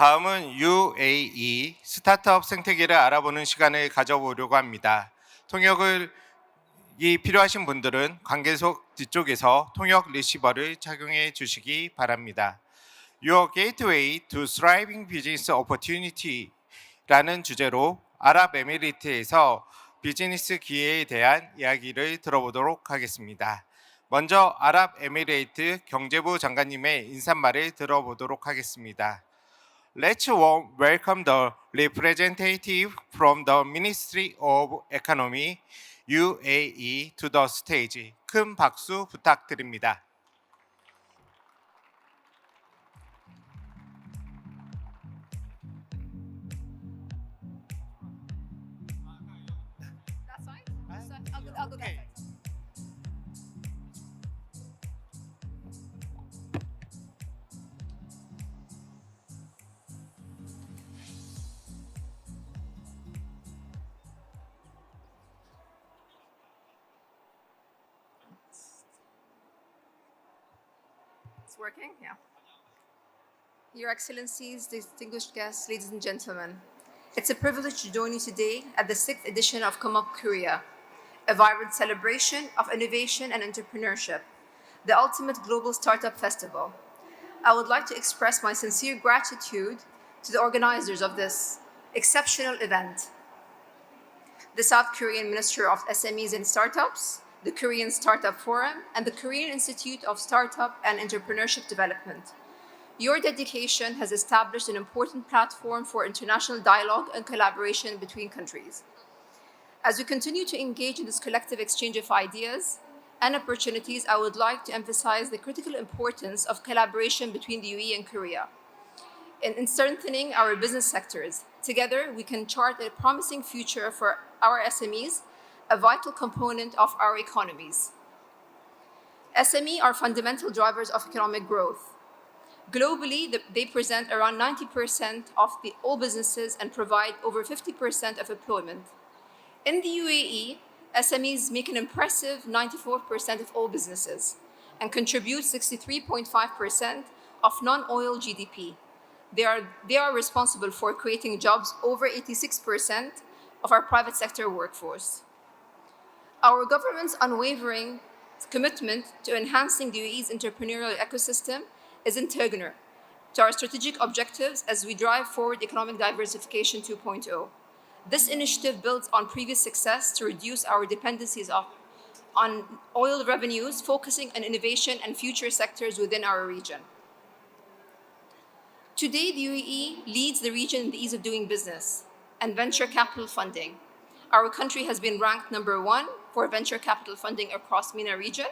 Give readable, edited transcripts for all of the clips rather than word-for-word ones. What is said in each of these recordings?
다음은 UAE 스타트업 생태계를 알아보는 시간을 가져보려고 합니다. 통역이 필요하신 분들은 관계석 뒤쪽에서 통역 리시버를 착용해 주시기 바랍니다. Your Gateway to Thriving Business Opportunity라는 주제로 아랍에미리트에서 비즈니스 기회에 대한 이야기를 들어보도록 하겠습니다. 먼저 아랍에미레이트 경제부 장관님의 인사말을 들어보도록 하겠습니다. Let's warm welcome the representative from the Ministry of Economy, UAE, to the stage. 큰 박수 부탁드립니다. That's fine. I'll go that side. It's working? Yeah. Your Excellencies, distinguished guests, ladies and gentlemen, it's a privilege to join you today at the 6th edition of COMEUP Korea, a vibrant celebration of innovation and entrepreneurship, the ultimate global startup festival. I would like to express my sincere gratitude to the organizers of this exceptional event, the South Korean Minister of SMEs and Startups, the Korean Startup Forum, and the Korean Institute of Startup and Entrepreneurship Development. Your dedication has established an important platform for international dialogue and collaboration between countries. As we continue to engage in this collective exchange of ideas and opportunities, I would like to emphasize the critical importance of collaboration between the UAE and Korea in strengthening our business sectors. Together, we can chart a promising future for our SMEs, a vital component of our economies. SME are fundamental drivers of economic growth. Globally, they present around 90% of all businesses and provide over 50% of employment. In the UAE, SMEs make an impressive 94% of all businesses and contribute 63.5% of non-oil GDP. They are responsible for creating jobs over 86% of our private sector workforce. Our government's unwavering commitment to enhancing the UAE's entrepreneurial ecosystem is integral to our strategic objectives as we drive forward economic diversification 2.0. This initiative builds on previous success to reduce our dependencies on oil revenues, focusing on innovation and future sectors within our region. Today, the UAE leads the region in the ease of doing business and venture capital funding. Our country has been ranked number 1 for venture capital funding across MENA region.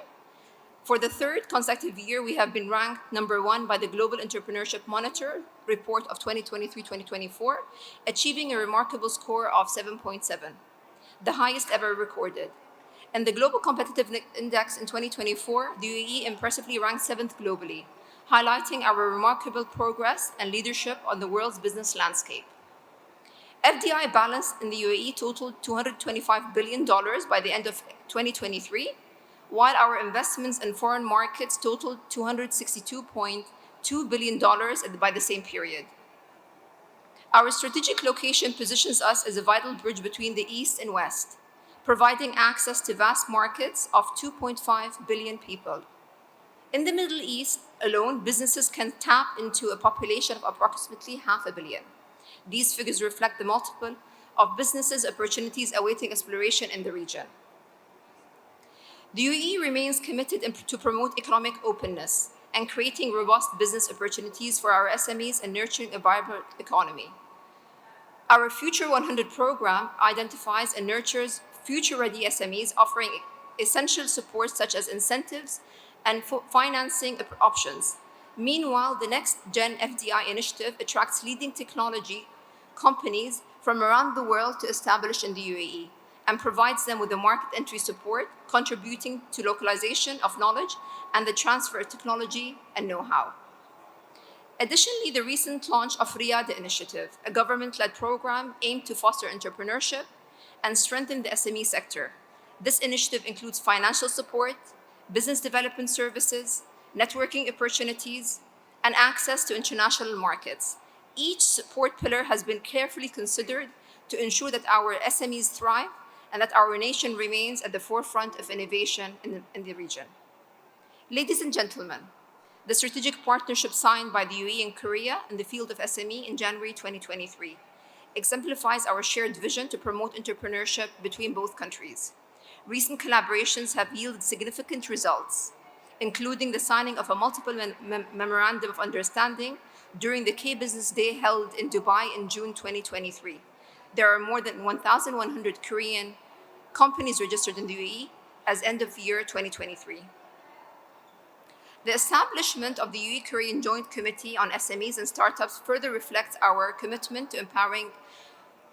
For the third consecutive year, we have been ranked number 1 by the Global Entrepreneurship Monitor report of 2023-2024, achieving a remarkable score of 7.7, the highest ever recorded. And the Global Competitiveness Index in 2024, the UAE impressively ranked 7th globally, highlighting our remarkable progress and leadership on the world's business landscape. FDI balance in the UAE totaled $225 billion by the end of 2023, while our investments in foreign markets totaled $262.2 billion by the same period. Our strategic location positions us as a vital bridge between the East and West, providing access to vast markets of 2.5 billion people. In the Middle East alone, businesses can tap into a population of approximately 500 million. These figures reflect the multiple of businesses' opportunities awaiting exploration in the region. The UAE remains committed to promote economic openness and creating robust business opportunities for our SMEs and nurturing a vibrant economy. Our Future 100 program identifies and nurtures future-ready SMEs, offering essential support such as incentives and financing options. Meanwhile, the Next Gen FDI initiative attracts leading technology companies from around the world to establish in the UAE and provides them with the market entry support, contributing to localization of knowledge and the transfer of technology and know-how. Additionally, the recent launch of Riyadh Initiative, a government-led program aimed to foster entrepreneurship and strengthen the SME sector. This initiative includes financial support, business development services, networking opportunities, and access to international markets. Each support pillar has been carefully considered to ensure that our SMEs thrive and that our nation remains at the forefront of innovation in the region. Ladies and gentlemen, the strategic partnership signed by the UAE and Korea in the field of SME in January 2023 exemplifies our shared vision to promote entrepreneurship between both countries. Recent collaborations have yielded significant results, including the signing of a multiple memorandum of understanding during the K-Business Day held in Dubai in June 2023. There are more than 1,100 Korean companies registered in the UAE as end of year 2023. The establishment of the UAE-Korean Joint Committee on SMEs and Startups further reflects our commitment to empowering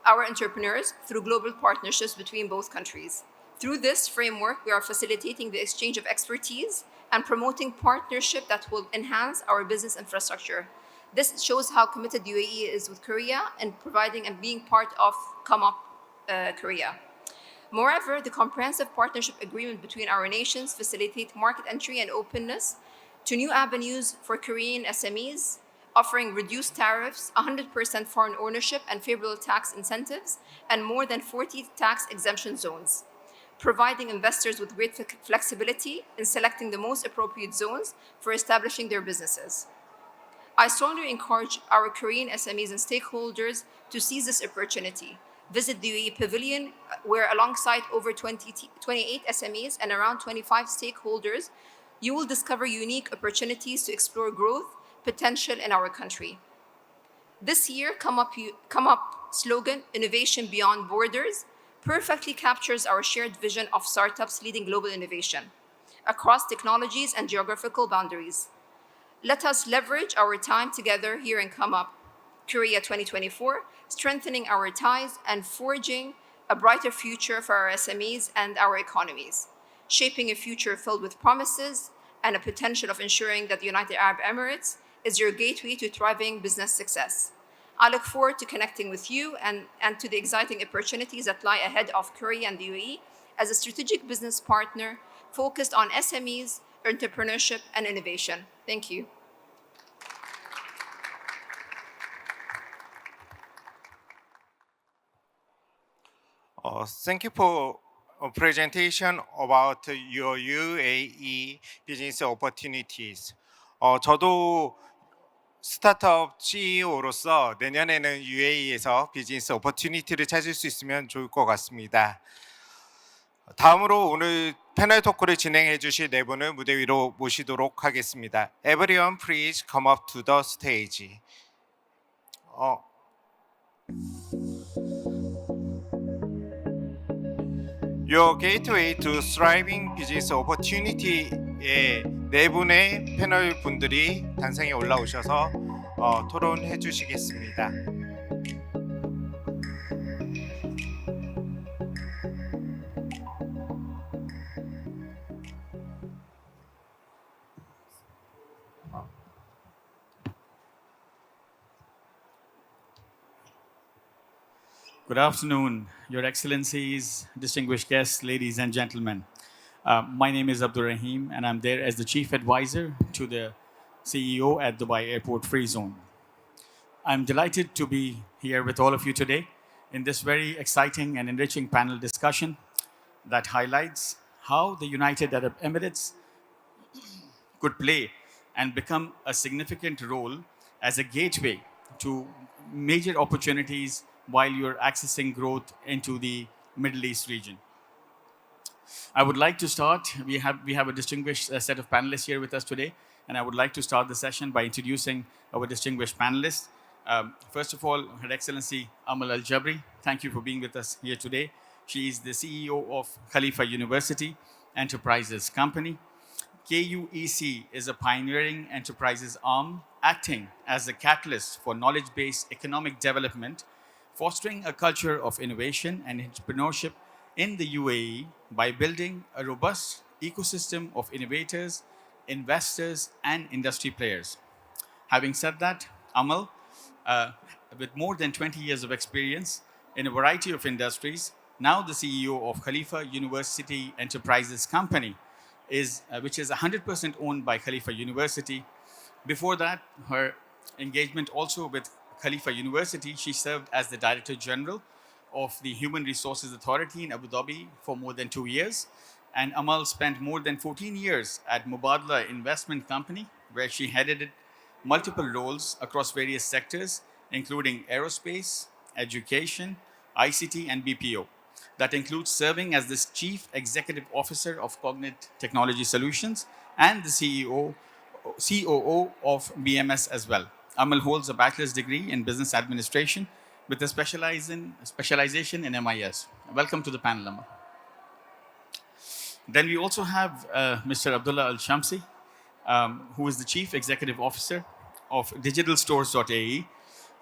our entrepreneurs through global partnerships between both countries. Through this framework, we are facilitating the exchange of expertise and promoting partnership that will enhance our business infrastructure. This shows how committed UAE is with Korea and providing and being part of COMEUP Korea. Moreover, the comprehensive partnership agreement between our nations facilitates market entry and openness to new avenues for Korean SMEs, offering reduced tariffs, 100% foreign ownership and favorable tax incentives, and more than 40 tax exemption zones, providing investors with great flexibility in selecting the most appropriate zones for establishing their businesses. I strongly encourage our Korean SMEs and stakeholders to seize this opportunity. Visit the UAE Pavilion, where alongside over 28 SMEs and around 25 stakeholders, you will discover unique opportunities to explore growth potential in our country. This year, COMEUP slogan, Innovation Beyond Borders, perfectly captures our shared vision of startups leading global innovation across technologies and geographical boundaries. Let us leverage our time together here in COMEUP Korea 2024, strengthening our ties and forging a brighter future for our SMEs and our economies, shaping a future filled with promises and a potential of ensuring that the United Arab Emirates is your gateway to thriving business success. I look forward to connecting with you and to the exciting opportunities that lie ahead of Korea and the UAE as a strategic business partner focused on SMEs, entrepreneurship, and innovation. Thank you. Thank you for a presentation about your UAE business opportunities. 저도 스타트업 CEO로서 내년에는 UAE에서 비즈니스 오퍼튜니티를 찾을 수 있으면 좋을 것 같습니다. 다음으로 오늘 패널 토크를 진행해 주실 네 분을 무대 위로 모시도록 하겠습니다. Everyone please come up to the stage. Your Gateway to Thriving Business Opportunity의 네 분의 패널 분들이 단상에 올라오셔서 토론해 주시겠습니다. Good afternoon, Your Excellencies, distinguished guests, ladies and gentlemen. My name is Abdur Rahim, and I'm there as the Chief Advisor to the CEO at Dubai Airport Free Zone. I'm delighted to be here with all of you today in this very exciting and enriching panel discussion that highlights how the United Arab Emirates could play and become a significant role as a gateway to major opportunities while you're accessing growth into the Middle East region. I would like to start, we have a distinguished set of panelists here with us today, and I would like to start the session by introducing our distinguished panelists. First of all, Her Excellency Amal Al-Jaberi, thank you for being with us here today. She is the CEO of Khalifa University Enterprises Company. KUEC is a pioneering enterprises arm acting as a catalyst for knowledge-based economic development, fostering a culture of innovation and entrepreneurship in the UAE by building a robust ecosystem of innovators, investors, and industry players. Having said that, Amal, with more than 20 years of experience in a variety of industries, now the CEO of Khalifa University Enterprises Company, which is 100% owned by Khalifa University. Before that, her engagement also with Khalifa University, she served as the Director General of the Human Resources Authority in Abu Dhabi for more than 2 years. And Amal spent more than 14 years at Abdulla Investment Company, where she headed multiple roles across various sectors, including aerospace, education, ICT, and BPO. That includes serving as the Chief Executive Officer of Cognite Technology Solutions and the COO of BMS as well. Amal holds a bachelor's degree in business administration with a specialization in MIS. Welcome to the panel, Amal. Then we also have Mr. Abdullah Alshamsi, who is the Chief Executive Officer of Digitalstores.ae.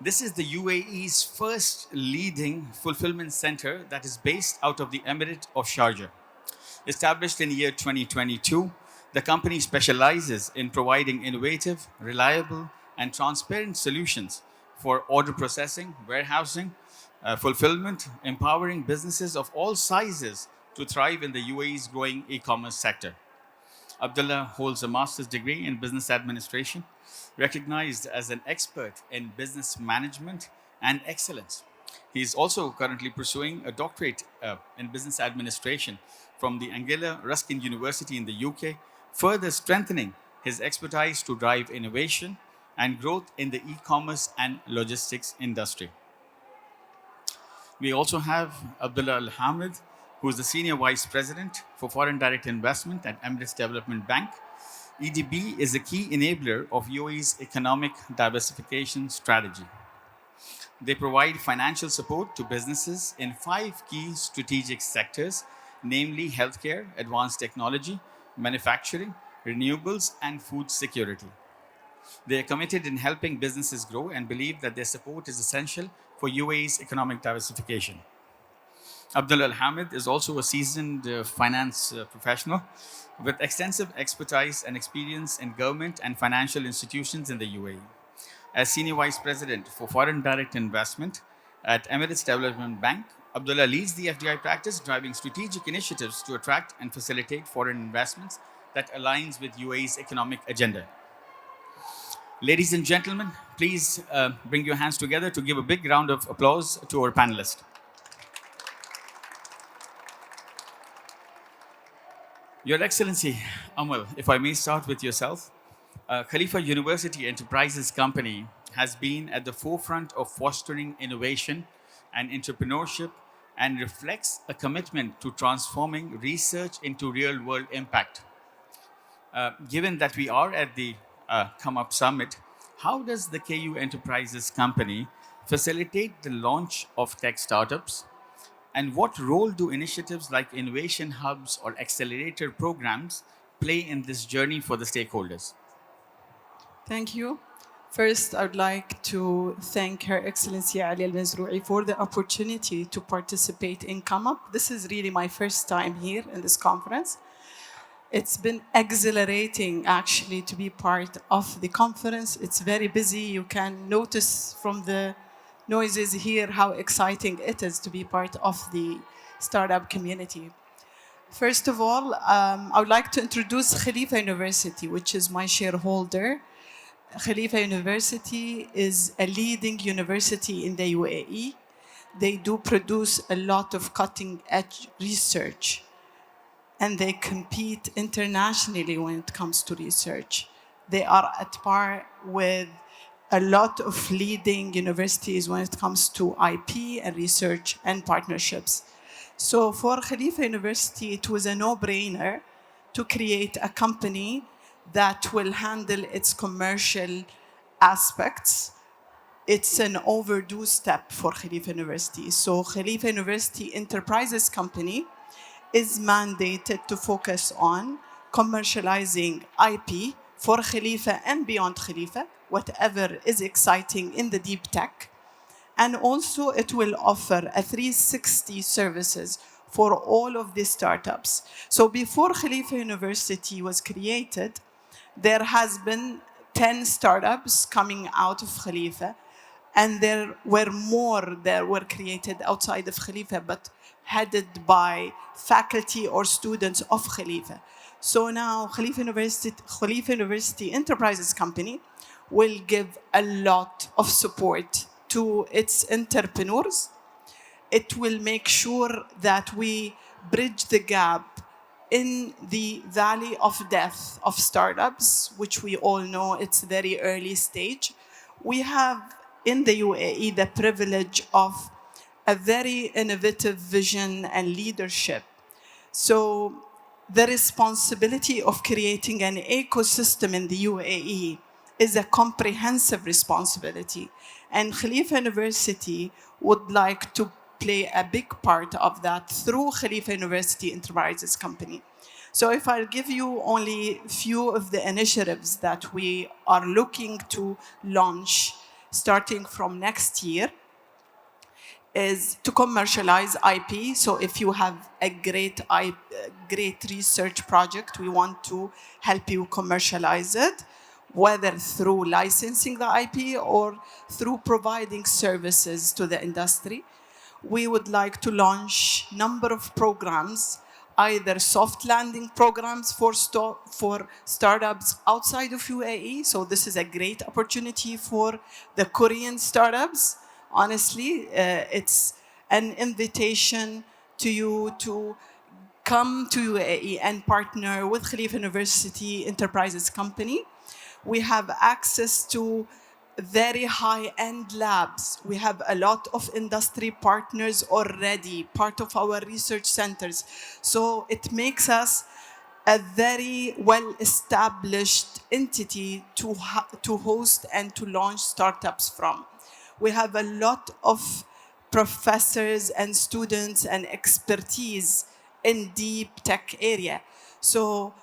This is the UAE's first leading fulfillment center that is based out of the Emirate of Sharjah. Established in the year 2022, the company specializes in providing innovative, reliable, and transparent solutions for order processing, warehousing, fulfillment, empowering businesses of all sizes to thrive in the UAE's growing e-commerce sector. Abdullah holds a master's degree in business administration, recognized as an expert in business management and excellence. He is also currently pursuing a doctorate in business administration from the Angela Ruskin University in the UK, further strengthening his expertise to drive innovation and growth in the e-commerce and logistics industry. We also have Abdullah Al-Hamid, who is the Senior Vice President for Foreign Direct Investment at Emirates Development Bank. EDB is a key enabler of UAE's economic diversification strategy. They provide financial support to businesses in 5 key strategic sectors, namely healthcare, advanced technology, manufacturing, renewables, and food security. They are committed in helping businesses grow and believe that their support is essential for UAE's economic diversification. Abdullah Al-Hamid is also a seasoned finance professional with extensive expertise and experience in government and financial institutions in the UAE. As Senior Vice President for Foreign Direct Investment at Emirates Development Bank, Abdullah leads the FDI practice, driving strategic initiatives to attract and facilitate foreign investments that aligns with UAE's economic agenda. Ladies and gentlemen, please bring your hands together to give a big round of applause to our panelists. Your Excellency, Amal, if I may start with yourself, Khalifa University Enterprises Company has been at the forefront of fostering innovation and entrepreneurship and reflects a commitment to transforming research into real-world impact. Given that we are at the COMEUP Summit, how does the KU Enterprises Company facilitate the launch of tech startups? And what role do initiatives like innovation hubs or accelerator programs play in this journey for the stakeholders? Thank you. First, I would like to thank Her Excellency Alia AlMazrouei for the opportunity to participate in COMEUP. This is really my first time here in this conference. It's been exhilarating, actually, to be part of the conference. It's very busy. You can notice from the noises here how exciting it is to be part of the startup community. First of all, I would like to introduce Khalifa University, which is my shareholder. Khalifa University is a leading university in the UAE. They do produce a lot of cutting-edge research, and they compete internationally when it comes to research. They are at par with a lot of leading universities when it comes to IP and research and partnerships. So for Khalifa University, it was a no-brainer to create a company that will handle its commercial aspects. It's an overdue step for Khalifa University. So Khalifa University Enterprises Company is mandated to focus on commercializing IP for Khalifa and beyond Khalifa, whatever is exciting in the deep tech. And also it will offer a 360 services for all of these startups. So before Khalifa University was created, there has been 10 startups coming out of Khalifa, and there were more that were created outside of Khalifa, but headed by faculty or students of Khalifa. So now Khalifa University Enterprises Company will give a lot of support to its entrepreneurs. It will make sure that we bridge the gap in the valley of death of startups, which we all know it's very early stage. We have in the UAE the privilege of a very innovative vision and leadership. So the responsibility of creating an ecosystem in the UAE is a comprehensive responsibility. And Khalifa University would like to play a big part of that through Khalifa University Enterprises Company. So if I'll give you only a few of the initiatives that we are looking to launch starting from next year, is to commercialize IP. So if you have a great research project, we want to help you commercialize it, whether through licensing the IP or through providing services to the industry. We would like to launch a number of programs, either soft landing programs for startups outside of UAE. So this is a great opportunity for the Korean startups. Honestly, it's an invitation to you to come to UAE and partner with Khalifa University Enterprises Company. We have access to very high-end labs. We have a lot of industry partners already, part of our research centers. So it makes us a very well-established entity to host and to launch startups from. We have a lot of professors and students and expertise in deep tech area. So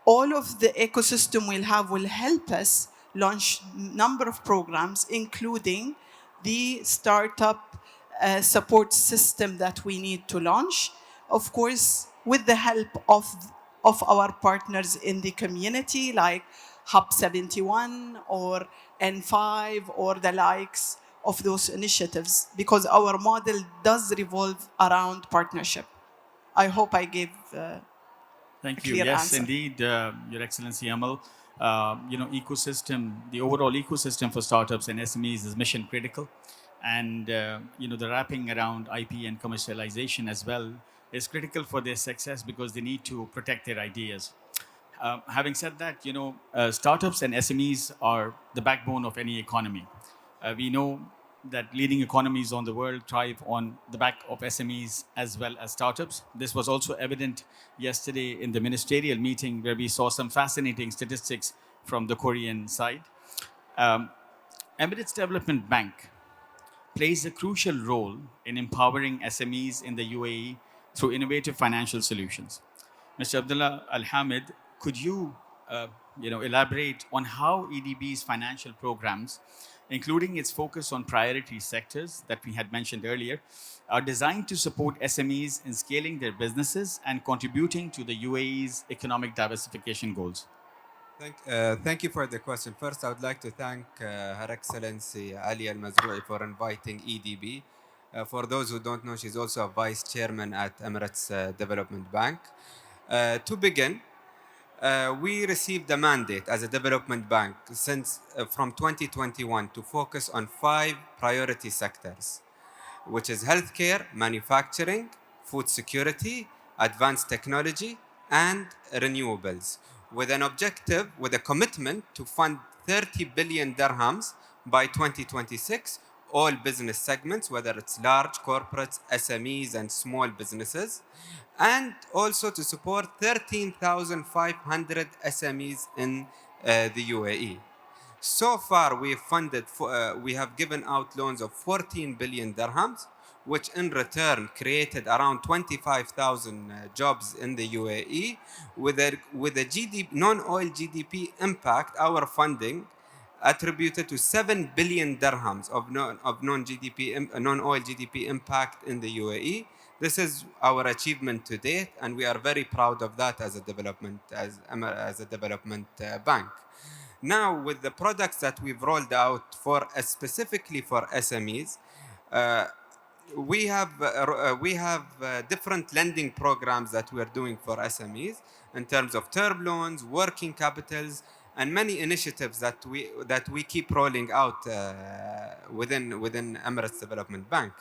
all of the ecosystem we'll have will help us launch a number of programs, including the startup support system that we need to launch, of course, with the help of our partners in the community, like Hub 71 or N5 or the likes of those initiatives, because our model does revolve around partnership. I hope I gave Thank a you. clear Yes, answer. indeed, Your Excellency Amal. The overall ecosystem for startups and SMEs is mission critical, and the wrapping around IP and commercialization as well is critical for their success because they need to protect their ideas. Having said that, startups and SMEs are the backbone of any economy. We know that leading economies on the world thrive on the back of SMEs as well as startups. This was also evident yesterday in the ministerial meeting where we saw some fascinating statistics from the Korean side. Emirates Development Bank plays a crucial role in empowering SMEs in the UAE through innovative financial solutions. Mr. Abdullah Al-Hamid, could you, elaborate on how EDB's financial programs, including its focus on priority sectors that we had mentioned earlier, are designed to support SMEs in scaling their businesses and contributing to the UAE's economic diversification goals? Thank you for the question. First, I would like to thank Her Excellency Alia AlMazrouei for inviting EDB. For those who don't know, she's also a vice chairman at Emirates Development Bank. To begin, we received a mandate as a development bank since from 2021 to focus on 5 priority sectors, which is healthcare, manufacturing, food security, advanced technology, and renewables, with an objective, with a commitment to fund 30 billion dirhams by 2026, all business segments, whether it's large corporates, SMEs, and small businesses, and also to support 13,500 SMEs in the UAE. So far, we have given out loans of 14 billion dirhams, which in return created around 25,000 jobs in the UAE. With a non-oil GDP impact, our funding attributed to 7 billion dirhams of non-oil GDP impact in the UAE. This is our achievement to date, and we are very proud of that as a development bank. Now, with the products that we've rolled out specifically for SMEs, we have different lending programs that we are doing for SMEs in terms of term loans, working capitals, and many initiatives that we keep rolling out within Emirates Development Bank.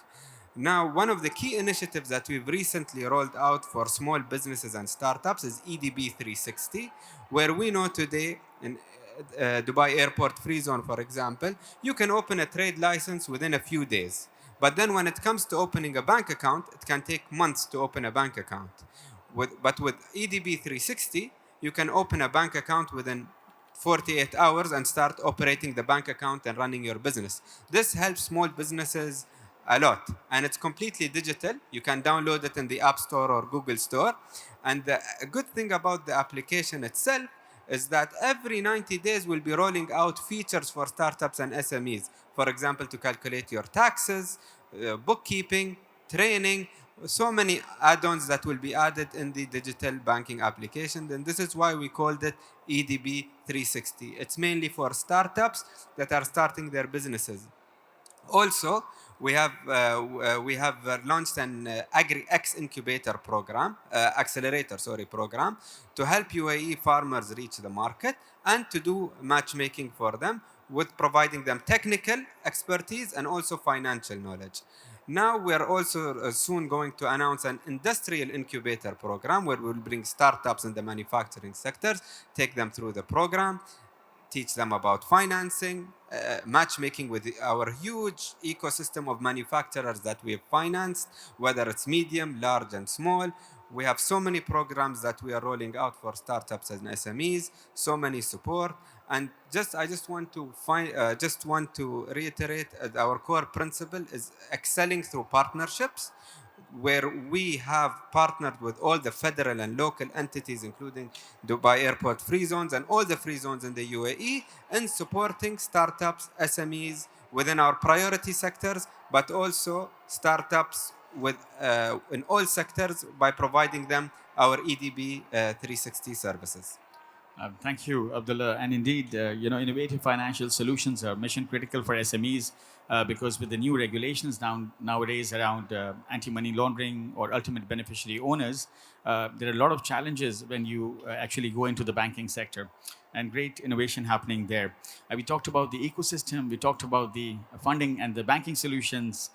Now, one of the key initiatives that we've recently rolled out for small businesses and startups is EDB 360, where we know today in Dubai Airport Free Zone, for example, you can open a trade license within a few days. But then when it comes to opening a bank account, it can take months to open a bank account. But with EDB 360, you can open a bank account within 48 hours and start operating the bank account and running your business. This helps small businesses a lot, and it's completely digital. You can download it in the App Store or Google Store. And the good thing about the application itself is that every 90 days we'll be rolling out features for startups and SMEs. For example, to calculate your taxes, bookkeeping, training, so many add-ons that will be added in the digital banking application. And this is why we called it EDB 360. It's mainly for startups that are starting their businesses. Also, we have launched an Agri-X incubator program, program, to help UAE farmers reach the market and to do matchmaking for them, with providing them technical expertise and also financial knowledge. Now we are also soon going to announce an industrial incubator program where we'll bring startups in the manufacturing sectors, take them through the program, teach them about financing, matchmaking with our huge ecosystem of manufacturers that we have financed, whether it's medium, large, and small. We have so many programs that we are rolling out for startups and SMEs, so many support. And I just want to reiterate our core principle is excelling through partnerships, where we have partnered with all the federal and local entities, including Dubai Airport Free Zones and all the free zones in the UAE, in supporting startups, SMEs within our priority sectors, but also startups in all sectors by providing them our EDB 360 services. Thank you, Abdullah. And indeed, innovative financial solutions are mission critical for SMEs because with the new regulations nowadays around anti-money laundering or ultimate beneficiary owners, there are a lot of challenges when you actually go into the banking sector, and great innovation happening there. We talked about the ecosystem, we talked about the funding and the banking solutions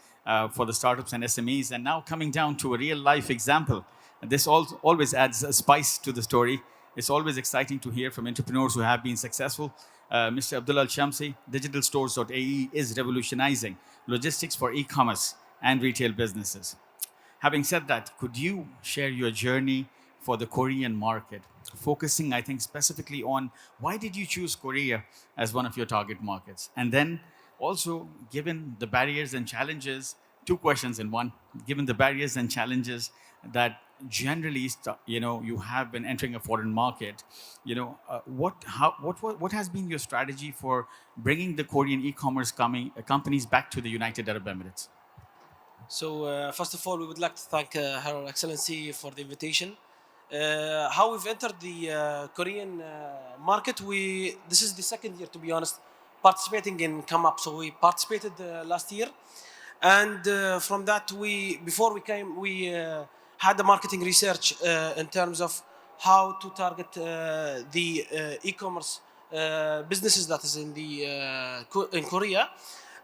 for the startups and SMEs, and now coming down to a real life example. This always adds a spice to the story. It's always exciting to hear from entrepreneurs who have been successful. Mr. Abdullah Alshamsi, Digitalstores.ae is revolutionizing logistics for e-commerce and retail businesses. Having said that, could you share your journey for the Korean market, focusing, I think, specifically on why did you choose Korea as one of your target markets? And then also, given the barriers and challenges, two questions in one, given the barriers and challenges that generally, you have been entering a foreign market, what has been your strategy for bringing the Korean e-commerce companies back to the United Arab Emirates? So, first of all, we would like to thank Her Excellency for the invitation. How we've entered the Korean market, this is the second year, to be honest, participating in COMEUP. So we participated last year, and from that, before we came, we had a marketing research in terms of how to target the e-commerce businesses that is in Korea.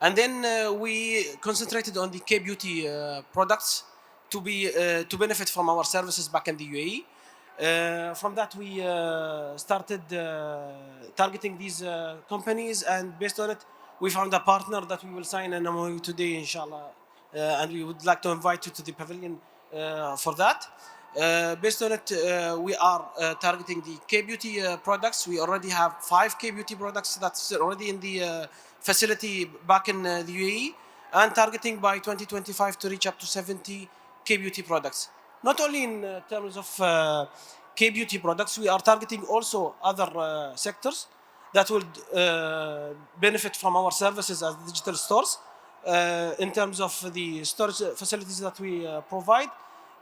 And then we concentrated on the K-beauty products to benefit from our services back in the UAE. From that, we started targeting these companies, and based on it, we found a partner that we will sign an MOU today, inshallah. And we would like to invite you to the pavilion for that. Based on it, we are targeting the K-beauty products. We already have 5 K-beauty products that's already in the facility back in the UAE, and targeting by 2025 to reach up to 70 K-beauty products. Not only in terms of K-beauty products, we are targeting also other sectors that will benefit from our services as digital stores in terms of the storage facilities that we provide,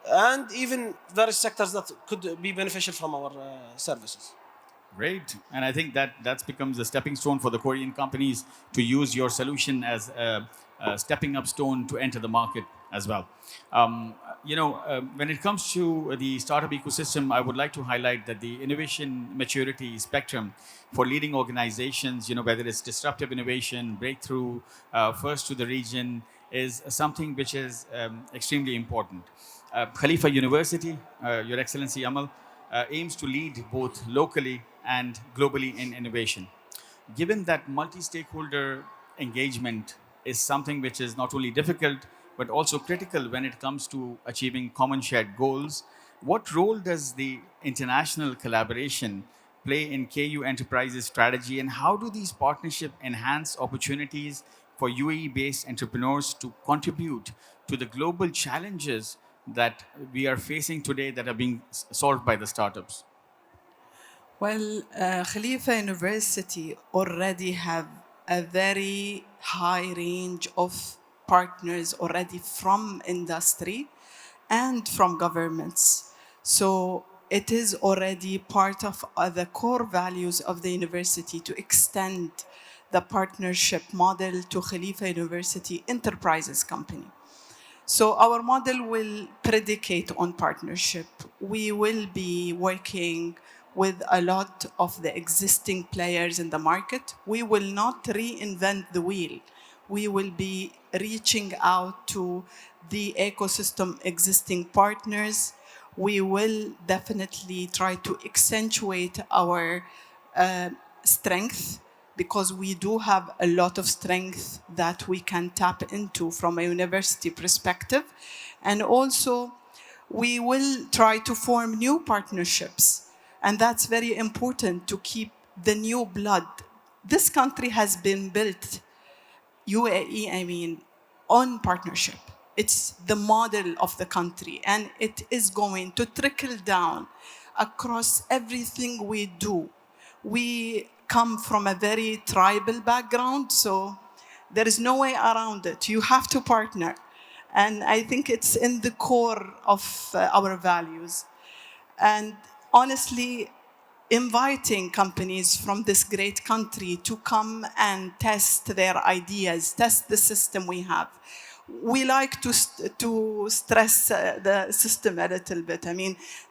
and even various sectors that could be beneficial from our services. Great. And I think that becomes a stepping stone for the Korean companies to use your solution as a stepping up stone to enter the market as well. When it comes to the startup ecosystem, I would like to highlight that the innovation maturity spectrum for leading organizations, whether it's disruptive innovation, breakthrough, first to the region, is something which is extremely important. Khalifa University, Your Excellency Amal, aims to lead both locally and globally in innovation. Given that multi stakeholder engagement is something which is not only difficult but also critical when it comes to achieving common shared goals, what role does the international collaboration play in KU Enterprises' strategy, and how do these partnerships enhance opportunities for UAE based entrepreneurs to contribute to the global challenges that we are facing today that are being solved by the startups? Well, Khalifa University already have a very high range of partners already from industry and from governments. So it is already part of the core values of the university to extend the partnership model to Khalifa University Enterprises Company. So our model will predicate on partnership. We will be working with a lot of the existing players in the market. We will not reinvent the wheel. We will be reaching out to the ecosystem existing partners. We will definitely try to accentuate our strength, because we do have a lot of strength that we can tap into from a university perspective. And also, we will try to form new partnerships. And that's very important to keep the new blood. This country has been built, UAE, on partnership. It's the model of the country, and it is going to trickle down across everything we do. We come from a very tribal background, so there is no way around it. You have to partner. And I think it's in the core of our values. And honestly, inviting companies from this great country to come and test their ideas, test the system we have. We like to stress the system a little bit.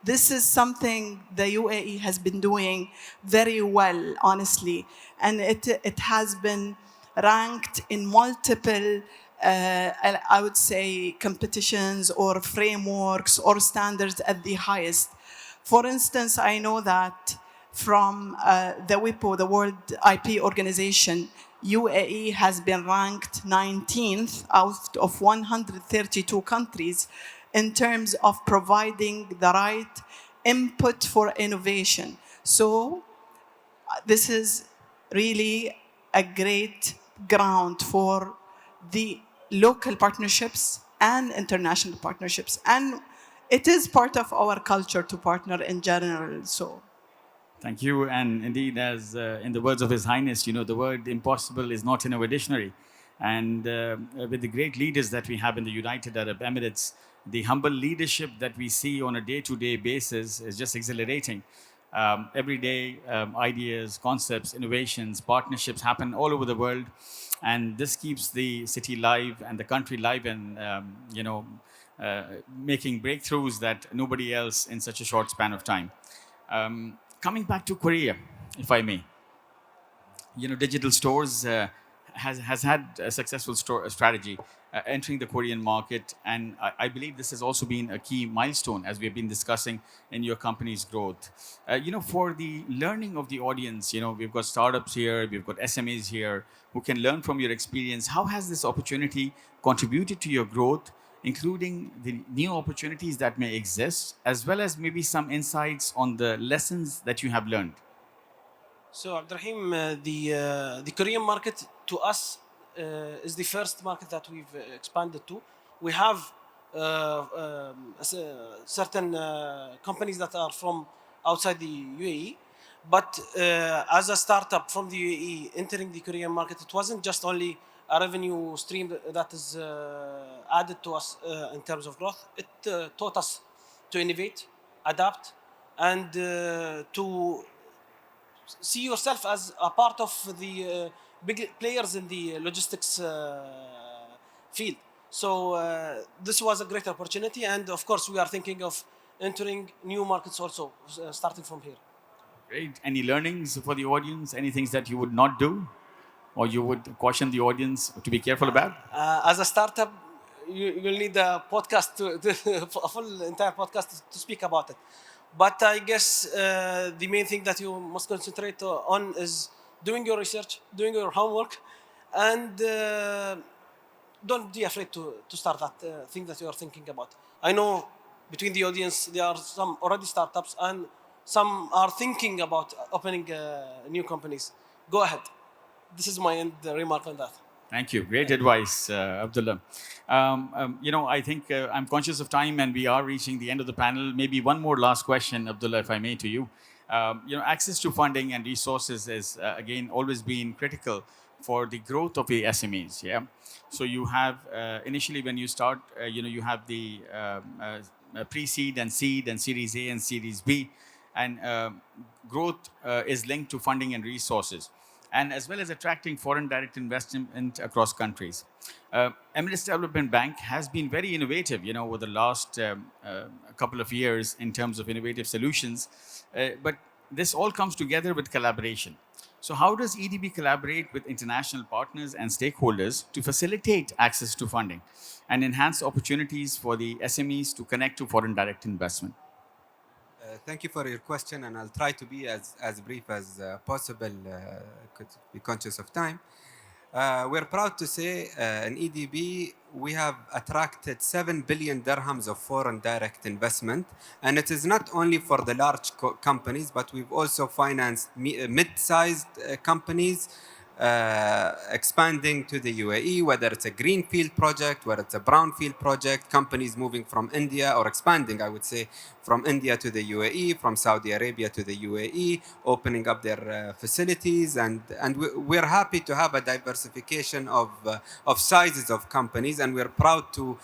This is something the UAE has been doing very well, honestly. And it has been ranked in multiple, I would say, competitions or frameworks or standards at the highest. For instance, I know that from the WIPO, the World IP Organization, UAE has been ranked 19th out of 132 countries in terms of providing the right input for innovation. So this is really a great ground for the local partnerships and international partnerships. And it is part of our culture to partner in general. So Thank you. And indeed, as in the words of His Highness, the word impossible is not in our dictionary. And with the great leaders that we have in the United Arab Emirates, the humble leadership that we see on a day-to-day basis is just exhilarating. Every day, ideas, concepts, innovations, partnerships happen all over the world. And this keeps the city live and the country live, and making breakthroughs that nobody else in such a short span of time. Coming back to Korea, if I may, Digital Stores has had a successful strategy entering the Korean market, and I believe this has also been a key milestone as we have been discussing in your company's growth. For the learning of the audience, we've got startups here, we've got SMEs here who can learn from your experience. How has this opportunity contributed to your growth, including the new opportunities that may exist, as well as maybe some insights on the lessons that you have learned? So, Abdurrahim, the Korean market to us is the first market that we've expanded to. We have certain companies that are from outside the UAE, but as a startup from the UAE entering the Korean market, it wasn't just only a revenue stream that is added to us in terms of growth. It taught us to innovate, adapt, and to see yourself as a part of the big players in the logistics field. So this was a great opportunity, and of course we are thinking of entering new markets also, starting from here. Great. Any learnings for the audience? Any things that you would not do, or you would caution the audience to be careful about? As a startup, you'll need a podcast, a full entire podcast to speak about it. But I guess the main thing that you must concentrate on is doing your research, doing your homework, and don't be afraid to start that thing that you are thinking about. I know between the audience there are some already startups and some are thinking about opening new companies. Go ahead. This is my end remark on that. Thank you. Great advice, Abdullah. I think I'm conscious of time and we are reaching the end of the panel. Maybe one more last question, Abdullah, if I may, to you. Access to funding and resources has, again, always been critical for the growth of the SMEs. Yeah. So you have, initially when you start, you have the pre-seed and seed and Series A and Series B. And growth is linked to funding and resources, and as well as attracting foreign direct investment across countries. Emirates Development Bank has been very innovative, over the last couple of years in terms of innovative solutions. But this all comes together with collaboration. So how does EDB collaborate with international partners and stakeholders to facilitate access to funding and enhance opportunities for the SMEs to connect to foreign direct investment? Thank you for your question, and I'll try to be as brief as possible, could be conscious of time. We're proud to say in EDB, we have attracted 7 billion dirhams of foreign direct investment. And it is not only for the large companies, but we've also financed mid-sized companies expanding to the UAE, whether it's a greenfield project, whether it's a brownfield project, companies moving from India or expanding, I would say, from India to the UAE, from Saudi Arabia to the UAE, opening up their facilities. And we're happy to have a diversification of sizes of companies, and we're proud to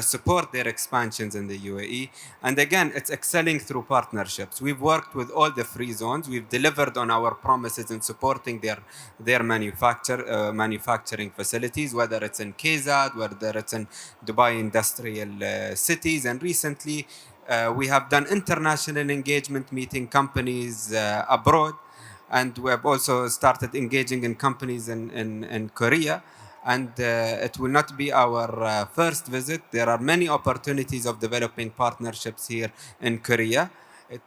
support their expansions in the UAE. And again, it's excelling through partnerships. We've worked with all the free zones. We've delivered on our promises in supporting their manufacturing facilities, whether it's in KZAD, whether it's in Dubai industrial cities. And recently, we have done international engagement, meeting companies abroad. And we have also started engaging in companies in Korea. And it will not be our first visit. There are many opportunities of developing partnerships here in Korea,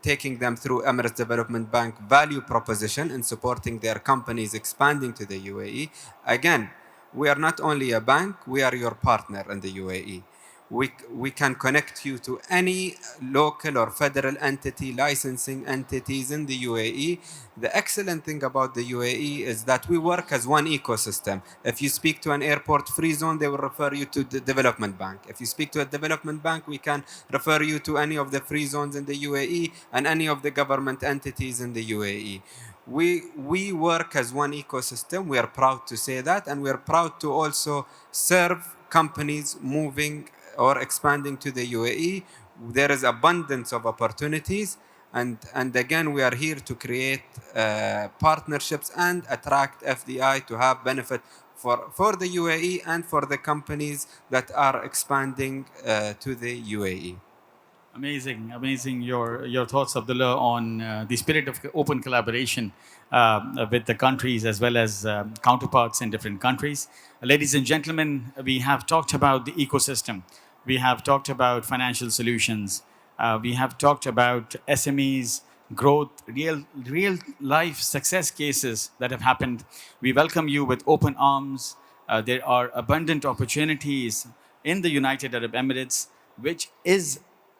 taking them through Emirates Development Bank value proposition and supporting their companies expanding to the UAE. Again, we are not only a bank, we are your partner in the UAE. We can connect you to any local or federal entity, licensing entities in the UAE. The excellent thing about the UAE is that we work as one ecosystem. If you speak to an airport free zone, they will refer you to the development bank. If you speak to a development bank, we can refer you to any of the free zones in the UAE and any of the government entities in the UAE. We work as one ecosystem. We are proud to say that, and we are proud to also serve companies moving or expanding to the UAE. There is abundance of opportunities, and again, we are here to create partnerships and attract FDI to have benefit for the UAE and for the companies that are expanding to the UAE. Amazing your thoughts, Abdullah, on the spirit of open collaboration with the countries as well as counterparts in different countries. Ladies and gentlemen, we have talked about the ecosystem. We have talked about financial solutions. We have talked about SMEs, growth, real life success cases that have happened. We welcome you with open arms. There are abundant opportunities in the United Arab Emirates, which is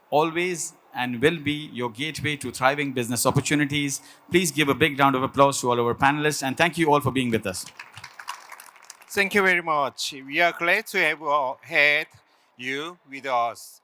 always and will be your gateway to thriving business opportunities. Please give a big round of applause to all our panelists, and thank you all for being with us. Thank you very much. We are glad to have had you with us.